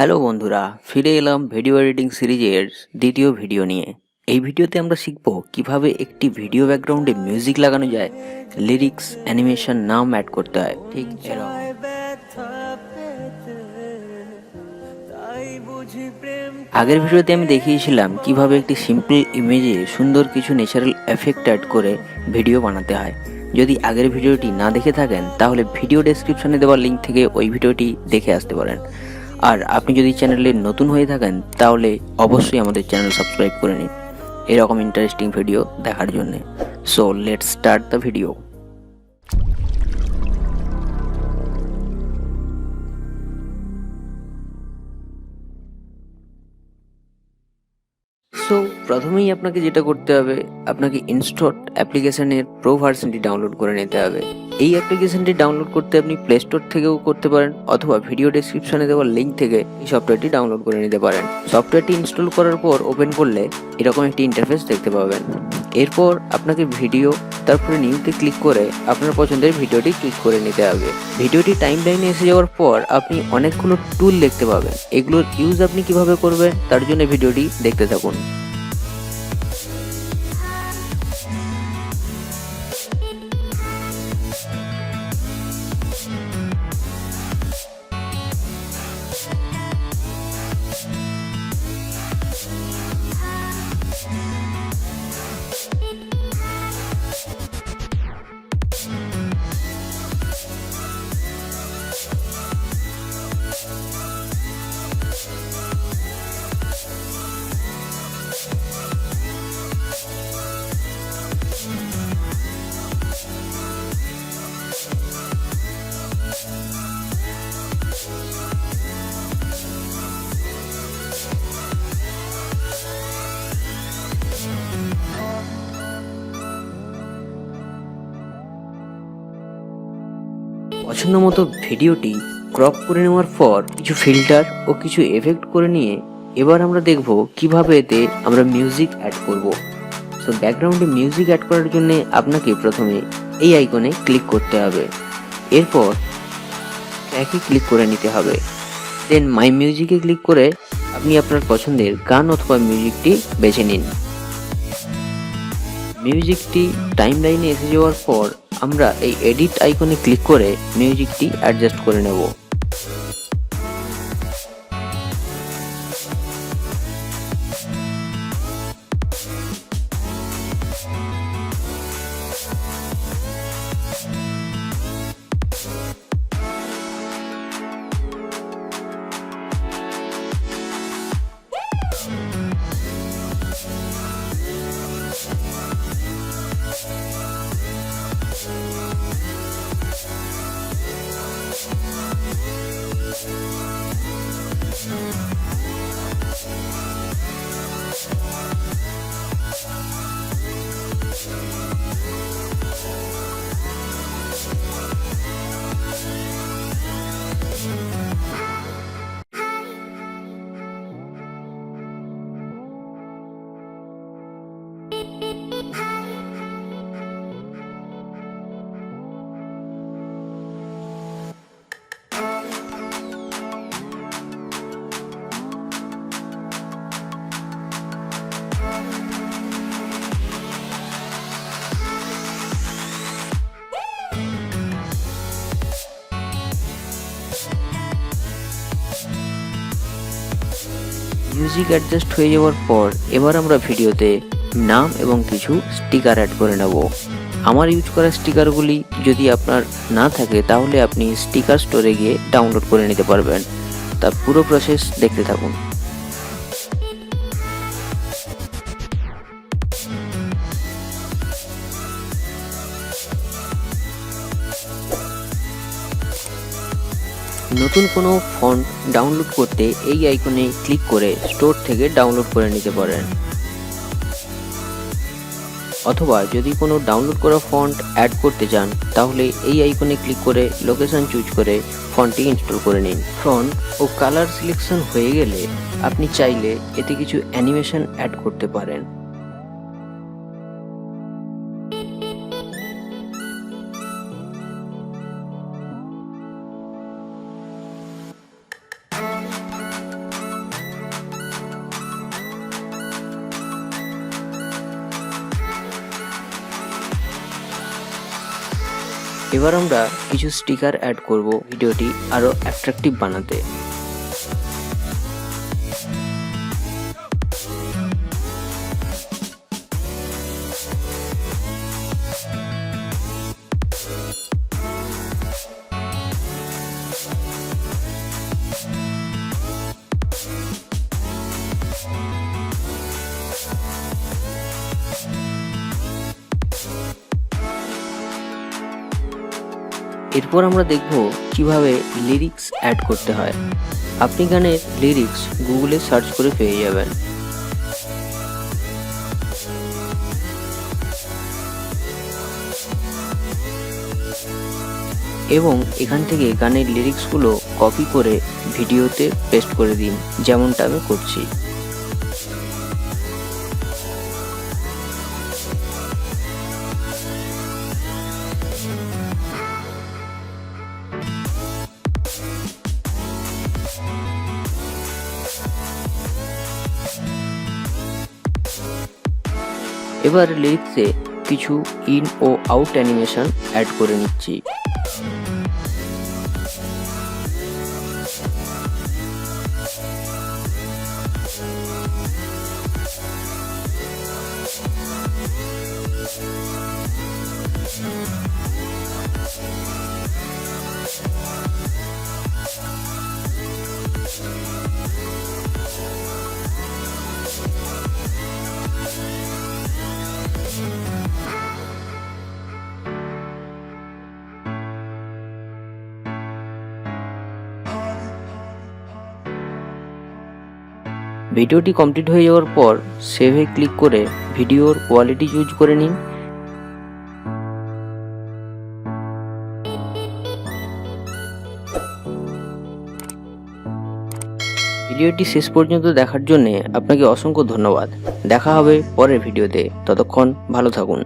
Hello বন্ধুরা, ফিরে এলাম ভিডিও এডিটিং সিরিজের দ্বিতীয় ভিডিও নিয়ে। এই ভিডিওতে আমরা শিখব কিভাবে একটি ভিডিও ব্যাকগ্রাউন্ডে মিউজিক লাগানো যায়, লিরিক্স, অ্যানিমেশন, নাম অ্যাড করতে হয়, ঠিক এরকম। আগের ভিডিওতে আমি দেখিয়েছিলাম কিভাবে একটি সিম্পল ইমেজে সুন্দর কিছু ন্যাচারাল এফেক্ট অ্যাড করে ভিডিও বানাতে হয়। যদি আগের ভিডিওটি না দেখে থাকেন তাহলে ভিডিও ডেসক্রিপশনে দেওয়া লিঙ্ক থেকে ওই ভিডিওটি দেখে আসতে পারেন। আর আপনি যদি চ্যানেলে নতুন হয়ে থাকেন তাহলে অবশ্যই আমাদের চ্যানেল সাবস্ক্রাইব করে নিন এরকম ইন্টারেস্টিং ভিডিও দেখার জন্য। So let's start the video. So প্রথমেই আপনাকে যেটা করতে হবে, আপনাকে ইনস্টট অ্যাপ্লিকেশনের প্রো ভার্সনটি ডাউনলোড করে নিতে হবে। এই অ্যাপ্লিকেশনটি ডাউনলোড করতে আপনি প্লে স্টোর থেকেও করতে পারেন অথবা ভিডিও ডেসক্রিপশনে দেওয়া লিঙ্ক থেকে এই সফটওয়্যারটি ডাউনলোড করে নিতে পারেন। সফটওয়্যারটি ইনস্টল করার পর ওপেন করলে এরকম একটি ইন্টারফেস দেখতে পাবেন। এরপর আপনাকে ভিডিও, তারপরে নিউতে ক্লিক করে আপনার পছন্দের ভিডিওটি ক্লিক করে নিতে হবে। ভিডিওটি টাইম লাইনে এসে যাওয়ার পর আপনি অনেকগুলো টুল দেখতে পাবেন। এগুলোর ইউজ আপনি কিভাবে করবেন তার জন্য ভিডিওটি দেখতে থাকুন। পছন্দ মতো ভিডিওটি ক্রপ করে নেওয়ার পর কিছু ফিল্টার ও কিছু এফেক্ট করে নিয়ে এবার আমরা দেখব কিভাবে এতে আমরা মিউজিক অ্যাড করব। সো ব্যাকগ্রাউন্ডে মিউজিক অ্যাড করার জন্য আপনাকে প্রথমে এই আইকনে ক্লিক করতে হবে, এরপর ট্র্যাকে ক্লিক করে নিতে হবে, দেন মাই মিউজিকে ক্লিক করে আপনি আপনার পছন্দের গান অথবা মিউজিকটি বেছে নিন। মিউজিকটি টাইম লাইনে এসে যাওয়ার পর আমরা এই এডিট আইকনে ক্লিক করে মিউজিকটি অ্যাডজাস্ট করে নেব। মিউজিক অ্যাডজাস্ট হয়ে যাওয়ার পর এবার আমরা ভিডিওতে নাম এবং কিছু স্টিকার অ্যাড করে নেব। আমার ইউজ করা স্টিকারগুলি যদি আপনার না থাকে তাহলে আপনি স্টিকার স্টোরে গিয়ে ডাউনলোড করে নিতে পারবেন। তার পুরো প্রসেস দেখতে থাকুন। নতুন কোনো ফন্ট ডাউনলোড করতে এই আইকনে ক্লিক করে স্টোর থেকে ডাউনলোড করে নিতে পারেন, অথবা যদি কোনো ডাউনলোড করা ফন্ট অ্যাড করতে চান তাহলে এই আইকনে ক্লিক করে লোকেশন চুজ করে ফন্টটি ইনস্টল করে নিন। ফন্ট ও কালার সিলেকশন হয়ে গেলে আপনি চাইলে এতে কিছু অ্যানিমেশন অ্যাড করতে পারেন। এবার আমরা কিছু স্টিকার অ্যাড করব ভিডিওটি আরো অ্যাট্রাকটিভ বানাতে। এরপর আমরা দেখব কিভাবে লিরিক্স অ্যাড করতে হয়। আপনি গানের লিরিক্স গুগলে সার্চ করে পেয়ে যাবেন। এবং এখান থেকে গানের লিরিক্সগুলো কপি করে ভিডিওতে পেস্ট করে দিন, যেমনটা আমি করছি। এবার লিরিক্সে কিছু ইন ও আউট অ্যানিমেশন অ্যাড করে নিচ্ছি। ভিডিওটি কমপ্লিট হয়ে যাওয়ার পর সেভে ক্লিক করে ভিডিওর কোয়ালিটি চুজ করে নিন। ভিডিওটি শেষ পর্যন্ত দেখার জন্য আপনাকে অসংখ্য ধন্যবাদ। দেখা হবে পরের ভিডিওতে, ততক্ষণ ভালো থাকুন।